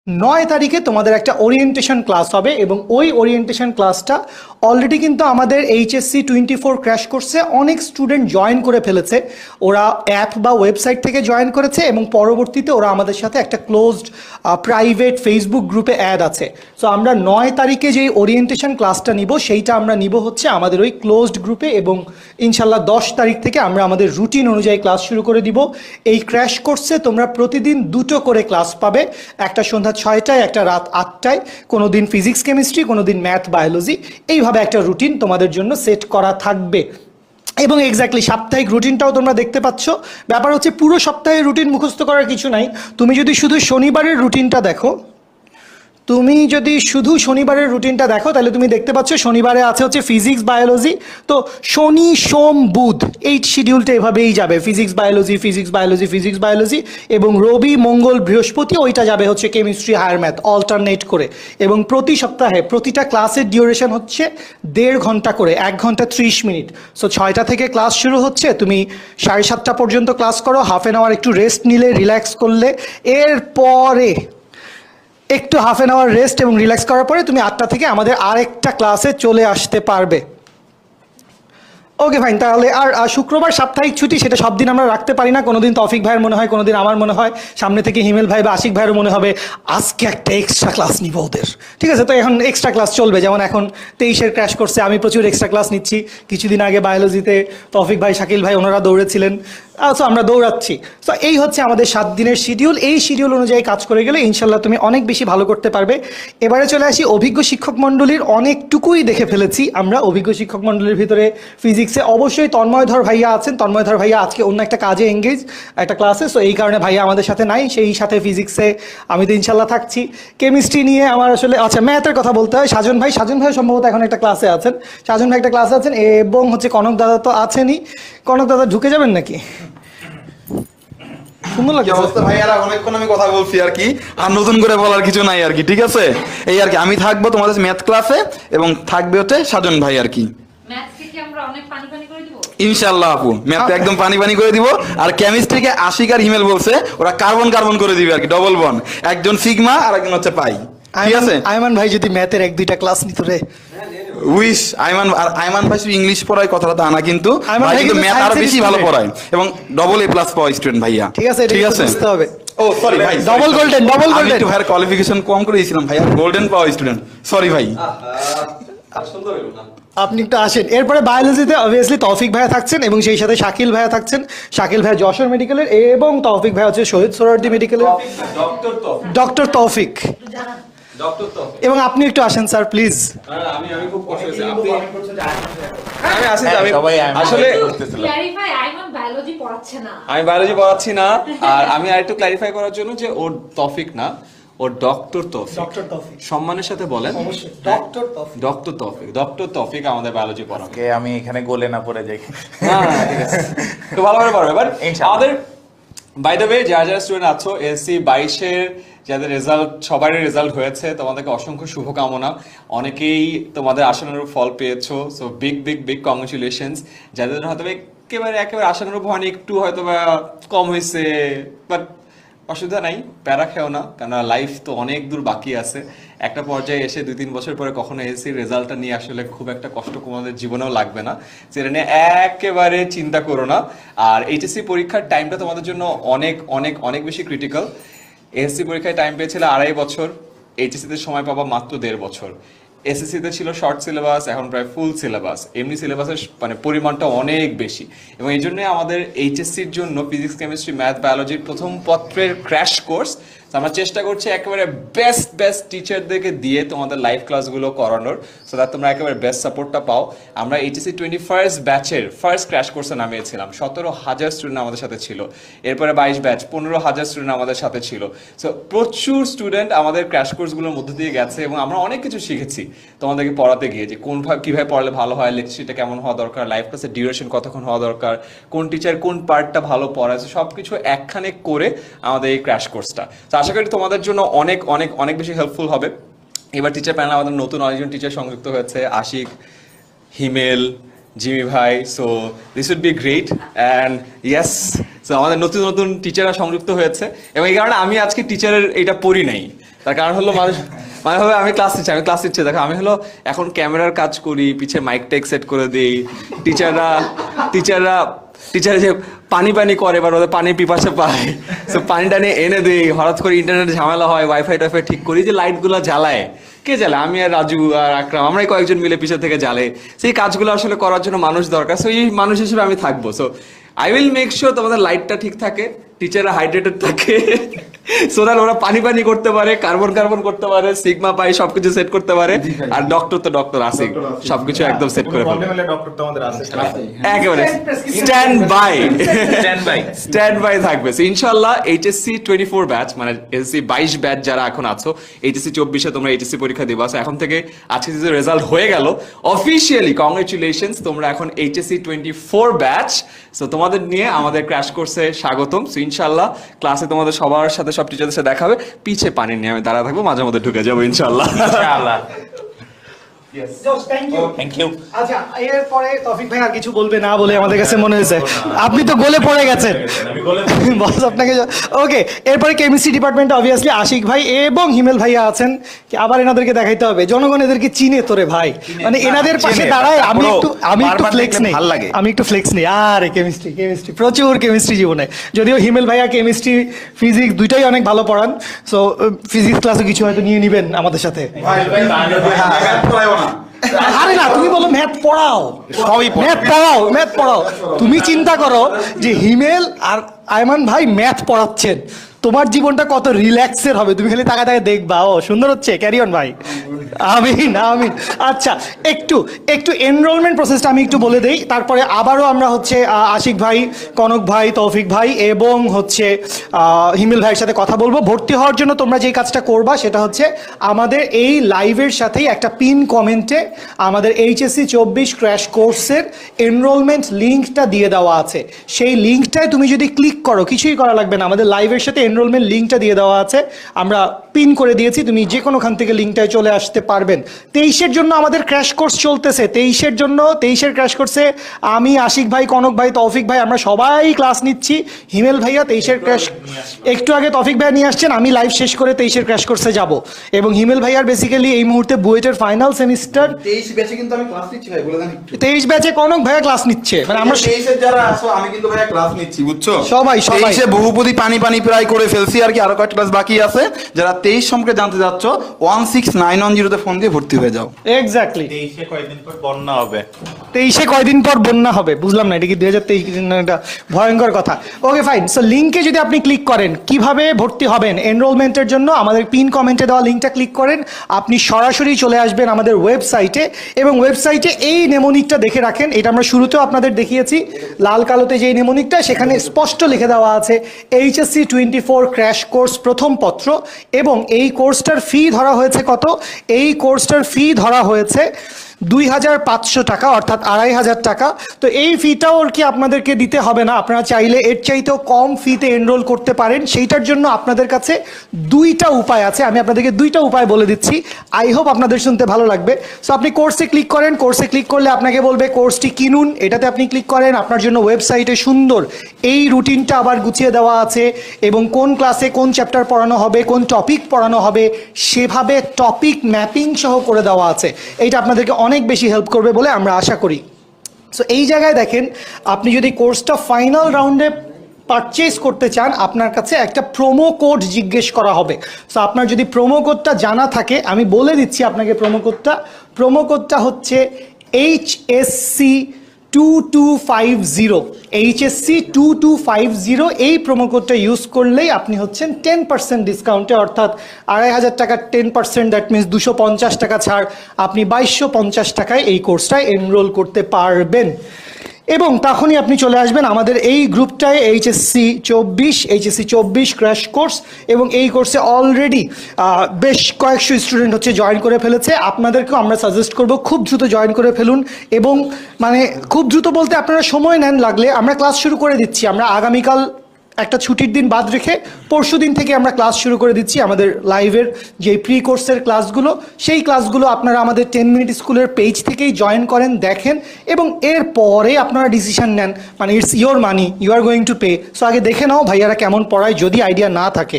9 তারিখে তোমাদের একটা ওরিয়েন্টেশন ক্লাস হবে এবং ওই ওরিয়েন্টেশন ক্লাসটা অলরেডি কিন্তু আমাদের এইচএসসি 24 ক্র্যাশ কোর্সে অনেক স্টুডেন্ট জয়েন করে ফেলেছে। ওরা অ্যাপ বা ওয়েবসাইট থেকে জয়েন করেছে এবং পরবর্তীতে ওরা আমাদের সাথে একটা ক্লোজড প্রাইভেট ফেসবুক গ্রুপে অ্যাড আছে। সো আমরা 9 তারিখে যেই ওরিয়েন্টেশন ক্লাসটা নিব সেইটা আমরা নিব হচ্ছে আমাদের ওই ক্লোজড গ্রুপে এবং ইনশাল্লাহ 10 তারিখ থেকে আমরা আমাদের রুটিন অনুযায়ী ক্লাস শুরু করে দিব। এই ক্র্যাশ কোর্সে তোমরা প্রতিদিন 2টো করে ক্লাস পাবে, একটা সন্ধ্যা 6টায় একটা রাত 8টায়, কোনো দিন ফিজিক্স কেমিস্ট্রি, কোনো দিন ম্যাথ বায়োলজি। এইভাবে একটা রুটিন তোমাদের জন্য সেট করা থাকবে এবং এক্স্যাক্টলি সাপ্তাহিক রুটিনটাও তোমরা দেখতে পাচ্ছ। ব্যাপার হচ্ছে পুরো সপ্তাহের রুটিন মুখস্থ করার কিছু নাই। তুমি যদি শুধু শনিবারের রুটিনটা দেখো তাহলে তুমি দেখতে পাচ্ছ শনিবারে আছে হচ্ছে ফিজিক্স বায়োলজি। তো শনি সোম বুধ এই শিডিউলটা এভাবেই যাবে, ফিজিক্স বায়োলজি এবং রবি মঙ্গল বৃহস্পতি ওইটা যাবে হচ্ছে কেমিস্ট্রি হায়ার ম্যাথ অল্টারনেট করে। এবং প্রতি সপ্তাহে প্রতিটা ক্লাসের ডিউরেশন হচ্ছে 1.5 ঘন্টা করে, 1 ঘন্টা 30 মিনিট। সো 6টা থেকে ক্লাস শুরু হচ্ছে, তুমি 7:30 পর্যন্ত ক্লাস করো, হাফ অ্যান আওয়ার একটু রেস্ট নিলে, রিল্যাক্স করলে, এরপরে একটু হাফ অ্যান আওয়ার রেস্ট এবং রিল্যাক্স করার পরে তুমি 8টা থেকে আমাদের আরেকটা ক্লাসে চলে আসতে পারবে। Okay fine. তাহলে আর শুক্রবার সাপ্তাহিক ছুটি, সেটা সব দিন আমরা রাখতে পারি না। কোনোদিন তৌফিক ভাইয়ের মনে হয়, কোনোদিন আমার মনে হয়, সামনে থেকে হিমেল ভাই বা আশিক ভাইয়েরও মনে হবে আজকে একটা এক্সট্রা ক্লাস নিব ওদের, ঠিক আছে? তো এখন এক্সট্রা ক্লাস চলবে, যেমন এখন 23-এর ক্র্যাশ কোর্সে আমি প্রচুর এক্সট্রা ক্লাস নিচ্ছি। কিছুদিন আগে বায়োলজিতে তৌফিক ভাই, শাকিল ভাই ওনারা দৌড়েছিলেন, সো আমরা দৌড়াচ্ছি। সো এই হচ্ছে আমাদের 7 দিনের শিডিউল। এই শিডিউল অনুযায়ী কাজ করে গেলে ইনশাল্লাহ তুমি অনেক বেশি ভালো করতে পারবে। এবারে চলে আসি অভিজ্ঞ শিক্ষক মণ্ডলীর অনেকটুকুই দেখে ফেলেছি আমরা। অভিজ্ঞ শিক্ষক মণ্ডলীর ভিতরে ফিজিক্সে অবশ্যই তন্ময়ধর ভাইয়া আছেন। তন্ময়ধর ভাইয়া আজকে অন্য একটা কাজে এঙ্গেজ, একটা ক্লাসে, সো এই কারণে ভাইয়া আমাদের সাথে নাই। সেই সাথে ফিজিক্সে আমি তো ইনশাল্লাহ থাকছি। কেমিস্ট্রি নিয়ে আমার আসলে আচ্ছা ম্যাথের কথা বলতে হয়, সাজন ভাই সম্ভবত এখন একটা ক্লাসে আছেন, এবং হচ্ছে কনক দাদা তো আছেনই। কনক দাদা ঢুকে যাবেন নাকি? অনেকক্ষণ আমি কথা বলছি আর কি, আর নতুন করে বলার কিছু নাই আর কি, ঠিক আছে? এই আর কি, আমি থাকবো তোমাদের ম্যাথ ক্লাসে এবং থাকবে হচ্ছে সাজন ভাই আর কি। ইনশাল্লাহ আপু, ম্যাথে একদম পানি করে দিব। আর কেমিস্ট্রিকে আশিক আর হিমেল বলছে ওরা কার্বন করে দিবে আর কি, ডবল বন্ড, একজন সিগমা আর একজন হচ্ছে পাই, ঠিক আছে? আয়মান ভাই যদি ম্যাথের 1-2টা ক্লাস নিত রে। উইশ আয়মান ভাই শুধু ইংলিশ পড়ায়, কথাটা তা না, কিন্তু ম্যাথ আরো বেশি ভালো পড়ায় এবং ডবল A+ পাওয়া স্টুডেন্ট ভাইয়া, ঠিক আছে? বুঝতে হবে। ও সরি ভাই, ডবল গোল্ডেন আমি একটু ভাইয়ের কোয়ালিফিকেশন কম করে দিয়েছিলাম ভাইয়া, গোল্ডেন পাওয়া স্টুডেন্ট, সরি ভাই। আপনি একটু আসেন। এরপরে বায়োলজিতে অবভিয়াসলি তৌফিক ভাইয়া থাকছেন এবং সেই সাথে শাকিল ভাইয়া থাকছেন। শাকিল ভাইয়া যশোর মেডিকেলের এবং তৌফিক ভাইয়া হচ্ছে শহীদ সোহরাওয়ার্দী মেডিকেলের ডক্টর তৌফিক। এবং আপনি একটু আসেন স্যার প্লিজ। আমি খুব কষ্ট হয়েছে, আমি আসেন, আমি আসলে আমি বায়োলজি পড়াচ্ছি না। আর আমি আরেকটু ক্ল্যারিফাই করার জন্য যে ওর তৌফিক না, ওর ডক্টর তৌফিক, সম্মানের সাথে বলেন। ডক্টর তৌফিক আমাদের বায়োলজি পড়ান। আমি এখানে গোলে না পড়ে যাই, ঠিক আছে, তো ভালো করে পড়বে। বাট আমাদের বাই দ্য ওয়ে যারা স্টুডেন্ট আছো এসসি 22-এর যাদের রেজাল্ট, সবারই রেজাল্ট হয়েছে, তোমাদেরকে অসংখ্য শুভকামনা। অনেকেই তোমাদের আশানুরূপ ফল পেয়েছো, সো বিগ কংগ্রেচুলেশনস। যাদের হয়তো একেবারে আশানুরূপ হয়নি, একটু হয়তো বা কম হয়েছে, বাট অসুবিধা নাই, প্যারা খেও না, কারণ লাইফ তো অনেক দূর বাকি আছে। একটা পর্যায়ে এসে 2-3 বছর পরে কখনো এসএসসির রেজাল্টটা নিয়ে আসলে খুব একটা কষ্ট তোমাদের জীবনেও লাগবে না, সেটা নিয়ে একেবারে চিন্তা করো না। আর এইচএসসি পরীক্ষার টাইমটা তোমাদের জন্য অনেক বেশি ক্রিটিক্যাল। এসএসসি পরীক্ষায় টাইম পেয়েছিল 2.5 বছর, এইচএসসিতে সময় পাবা মাত্র 1.5 বছর। এসএসসিতে ছিল শর্ট সিলেবাস, এখন প্রায় ফুল সিলেবাস। এমনি সিলেবাসের মানে পরিমাণটা অনেক বেশি এবং এই জন্যই আমাদের এইচএসসির জন্য ফিজিক্স কেমিস্ট্রি ম্যাথ বায়োলজির প্রথম পত্রের ক্র্যাশ কোর্স। আমরা চেষ্টা করছি একেবারে বেস্ট টিচারদেরকে দিয়ে তোমাদের লাইভ ক্লাসগুলো করানোর, সো দ্যাট তোমরা একেবারে বেস্ট সাপোর্টটা পাও। আমরা এইচএসসি 21 ব্যাচের ফার্স্ট ক্র্যাশ কোর্সে নামিয়েছিলাম, 17,000 স্টুডেন্ট আমাদের সাথে ছিল। এরপরে 22 ব্যাচ 15,000 স্টুডেন্ট আমাদের সাথে ছিল। সো প্রচুর স্টুডেন্ট আমাদের ক্র্যাশ কোর্সগুলোর মধ্যে দিয়ে গেছে এবং আমরা অনেক কিছু শিখেছি তোমাদেরকে পড়াতে গিয়ে, যে কিভাবে পড়লে ভালো হয়, লেকচারটা কেমন হওয়া দরকার, লাইভ ক্লাসের ডিউরেশন কতক্ষণ হওয়া দরকার, কোন টিচার কোন পার্টটা ভালো পড়ায়, সবকিছু একখানে করে আমাদের এই ক্র্যাশ কোর্সটা। তো আশা করি তোমাদের জন্য অনেক বেশি হেল্পফুল হবে। এবার টিচার প্যানেল আমাদের নতুন অনেকজন টিচার সংযুক্ত হয়েছে, আশিক, হিমেল, জিমি ভাই। So this would be great and yes, so আমাদের নতুন টিচাররা সংযুক্ত হয়েছে এবং এই কারণে আমি আজকে টিচারের এটা পড়ি নাই, তার কারণ হলো মানুষ মানে হবে আমি ক্লাস নিচ্ছি দেখো আমি হলো এখন ক্যামেরার কাজ করি, পিছে মাইক টেক সেট করে দিই, টিচাররা যে পানি করে এবার ওদের পানি পিপাসা পায়, তো পানি টানি এনে দিই, হঠাৎ করে ইন্টারনেট ঝামেলা হয়, ওয়াইফাই টাইফাই ঠিক করি, যে লাইটগুলো জ্বালায় কে জ্বালায়, আমি আর রাজু আর আকরাম আমরাই কয়েকজন মিলে পিছন থেকে জ্বালে। সেই কাজগুলো আসলে করার জন্য মানুষ দরকার, সো এই মানুষ হিসেবে আমি থাকবো। So I will make sure তোমাদের লাইটটা ঠিক থাকে, টিচাররা হাইড্রেটেড থাকে, সো দ্যাট ওরা পানি করতে পারে, কার্বন করতে পারে, সিগমা পাই সবকিছু সেট করতে পারে। আর ডক্টর আছে, সবকিছু একদম সেট করে ফেলে একেবারে স্ট্যান্ড বাই থাকবে। ইনশাআল্লাহ এইচএসসি 24 ব্যাচ মানে এসএসসি 22 ব্যাচ যারা এখন আছো, এইচএসসি 24-এ তোমরা এইচএসসি পরীক্ষা দিবা, এখন থেকে আজকে যে রেজাল্ট হয়ে গেল অফিশিয়ালি কংগ্রেচুলেশনস, তোমরা এখন এইচএসসি 24 ব্যাচ। সো তোমাদের নিয়ে আমাদের ক্র্যাশ কোর্সে স্বাগতম। সো ইনশাআল্লাহ ক্লাসে তোমাদের সবার সাথে সব টিচারদের সাথে দেখা হবে, পিছে পানি নিয়ে আমি দাঁড়া থাকবো, মাঝে মধ্যে ঢুকে যাবো ইনশাআল্লাহ। আচ্ছা, এরপরে তৌফিক ভাই আর কিছু বলবে না বলে আমাদের কাছে মনে হয়েছে, আপনি তো গলে পড়ে গেছেন বস আপনাকে। ওকে, এরপরে কেমিস্ট্রি ডিপার্টমেন্টে অবভিয়াসলি আশিক ভাই এবং হিমেল ভাইয়া আছেন, আবার এনাদেরকে দেখাইতে হবে, জনগণ এদেরকে চিনে তোরে ভাই, মানে এনাদের পাশে দাঁড়ায় আমি একটু ফ্লেক্স নেই। আরে কেমিস্ট্রি প্রচুর কেমিস্ট্রি জীবনে, যদিও হিমেল ভাইয়া কেমিস্ট্রি ফিজিক্স দুইটাই অনেক ভালো পড়ান, সো ফিজিক্স ক্লাসে কিছু হয়তো নিয়ে নিবেন আমাদের সাথে। আরে না, তুমি বলো ম্যাথ পড়াও, ম্যাথ পড়াও। তুমি চিন্তা করো যে হিমেল আর আয়মান ভাই ম্যাথ পড়াচ্ছেন, তোমার জীবনটা কত রিল্যাক্সের হবে, তুমি খালি তাকা দেখবা, ও সুন্দর হচ্ছে, ক্যারি অন ভাই। আমিন। আচ্ছা, একটু এনরোলমেন্ট প্রসেসটা আমি একটু বলে দেই, তারপরে আবারও আমরা হচ্ছে আশিক ভাই, কনক ভাই, তৌফিক ভাই এবং হচ্ছে হিমেল ভাইয়ের সাথে কথা বলবো। ভর্তি হওয়ার জন্য তোমরা যেই কাজটা করবা সেটা হচ্ছে আমাদের এই লাইভের সাথেই একটা পিন কমেন্টে আমাদের এইচএসসি 24 ক্র্যাশ কোর্সের এনরোলমেন্ট লিঙ্কটা দিয়ে দেওয়া আছে, সেই লিঙ্কটায় তুমি যদি ক্লিক করো, কিছুই করা লাগবে না, আমাদের লাইভের সাথে এনরোলমেন্ট লিঙ্কটা দিয়ে দেওয়া আছে, আমরা পিন করে দিয়েছি, তুমি যে কোনোখান থেকে লিঙ্কটায় চলে আসতে পারবেন। 23-এর জন্য আমাদের ক্র্যাশ কোর্স চলতেছে, 23-এর ক্র্যাশ কোর্সে আমি, আশিক ভাই, কনক ভাই, তৌফিক ভাই, আমরা সবাই ক্লাস নিচ্ছি। হিমেল ভাইয়া 23-এর ক্র্যাশ, একটু আগে তৌফিক ভাই নিয়ে আসছেন, আমি লাইভ শেষ করে 23-এর ক্র্যাশ কোর্সে যাব। এবং হিমেল ভাইয়ার বেসিক্যালি এই মুহূর্তে বুয়েটের ফাইনাল সেমিস্টার, 23 ব্যাচে কিন্তু আমি ক্লাস নিচ্ছি ভাই, বলে দেন। 23 ব্যাচে কনক ভাইয়া ক্লাস নিচ্ছে, মানে আমরা 23-এর যারা আছো আমি কিন্তু ভাইয়া ক্লাস নিচ্ছি, বুঝছো? সবাই 23-এ বহুপদী পানি প্রায় করে ফেলছি, আর কি আরো কয়েকটা ক্লাস বাকি আছে। যারা 23 সম্পর্কে জানতে যাচ্ছ 16910 ফোন দিয়ে ভর্তি হয়ে যাও। এক্স্যাক্টলি। 23-এ কয়দিন পর বন্যা হবে? 23-এ কয়দিন পর বন্যা হবে, বুঝলাম না, এটা কি 2023 একটা ভয়ঙ্কর কথা। ওকে ফাইন, সো লিঙ্কে যদি আপনি ক্লিক করেন, কিভাবে ভর্তি হবেন এনরোলমেন্টের জন্য, আমাদের পিন কমেন্টে দেওয়া লিঙ্কটা ক্লিক করেন, আপনি সরাসরি চলে আসবেন আমাদের ওয়েবসাইটে, এবং ওয়েবসাইটে এই নেমোনিকটা দেখে রাখেন, এটা আমরা শুরুতেও আপনাদের দেখিয়েছি, লাল কালোতে যে নেমোনিকটা, সেখানে স্পষ্ট লিখে দেওয়া আছে এইচএসসি 24 ক্র্যাশ কোর্স প্রথম পত্র, এবং এই কোর্সটার ফি ধরা হয়েছে কত? এই কোর্সটার ফি ধরা হয়েছে 2500 টাকা, অর্থাৎ 2500 টাকা। তো এই ফিটাও আর কি আপনাদেরকে দিতে হবে না, আপনারা চাইলে এর চাইতেও কম ফিতে এনরোল করতে পারেন। সেইটার জন্য আপনাদের কাছে দুইটা উপায় আছে, আমি আপনাদেরকে দুইটা উপায় বলে দিচ্ছি, আই হোপ আপনাদের শুনতে ভালো লাগবে। সো আপনি কোর্সে ক্লিক করেন, কোর্সে ক্লিক করলে আপনাকে বলবে কোর্সটি কিনুন, এটাতে আপনি ক্লিক করেন, আপনার জন্য ওয়েবসাইটে সুন্দর এই রুটিনটা আবার গুছিয়ে দেওয়া আছে, এবং কোন ক্লাসে কোন চ্যাপ্টার পড়ানো হবে, কোন টপিক পড়ানো হবে, সেভাবে টপিক ম্যাপিং সহ করে দেওয়া আছে। এইটা আপনাদেরকে অনেক বেশি হেল্প করবে বলে আমরা আশা করি। সো এই জায়গায় দেখেন, আপনি যদি কোর্সটা ফাইনাল রাউন্ডে পারচেজ করতে চান, আপনার কাছে একটা প্রোমো কোড জিজ্ঞেস করা হবে। সো আপনার যদি প্রোমো কোডটা জানা থাকে, আমি বলে দিচ্ছি আপনাকে প্রোমো কোডটা হচ্ছে HSC 2250, HSC 2250, এই প্রোমো কোডটা ইউজ করলেই আপনি হচ্ছেন 10% ডিসকাউন্টে, অর্থাৎ 2500 টাকার 10%, দ্যাট মিনস 250 টাকা ছাড়, আপনি 2250 টাকায় এই কোর্সটায় এনরোল করতে পারবেন। এবং তখনই আপনি চলে আসবেন আমাদের এই গ্রুপটায়, এইচএসসি 24 ক্র্যাশ কোর্স, এবং এই কোর্সে অলরেডি বেশ কয়েকশো স্টুডেন্ট হচ্ছে জয়েন করে ফেলেছে। আপনাদেরকেও আমরা সাজেস্ট করব খুব দ্রুত জয়েন করে ফেলুন, এবং মানে খুব দ্রুত বলতে আপনারা সময় নেন লাগলে, আমরা ক্লাস শুরু করে দিচ্ছি, আমরা আগামীকাল একটা ছুটির দিন বাদ রেখে পরশু দিন থেকে আমরা ক্লাস শুরু করে দিচ্ছি আমাদের লাইভের যে প্রি কোর্সের ক্লাসগুলো, সেই ক্লাসগুলো আপনারা আমাদের 10 মিনিট স্কুলের পেজ থেকেই জয়েন করেন, দেখেন, এবং এর পরে আপনারা ডিসিশন নেন, মানে it's your money, you are going to pay. So আগে দেখে নাও ভাইয়ারা কেমন পড়ায়, যদি আইডিয়া না থাকে।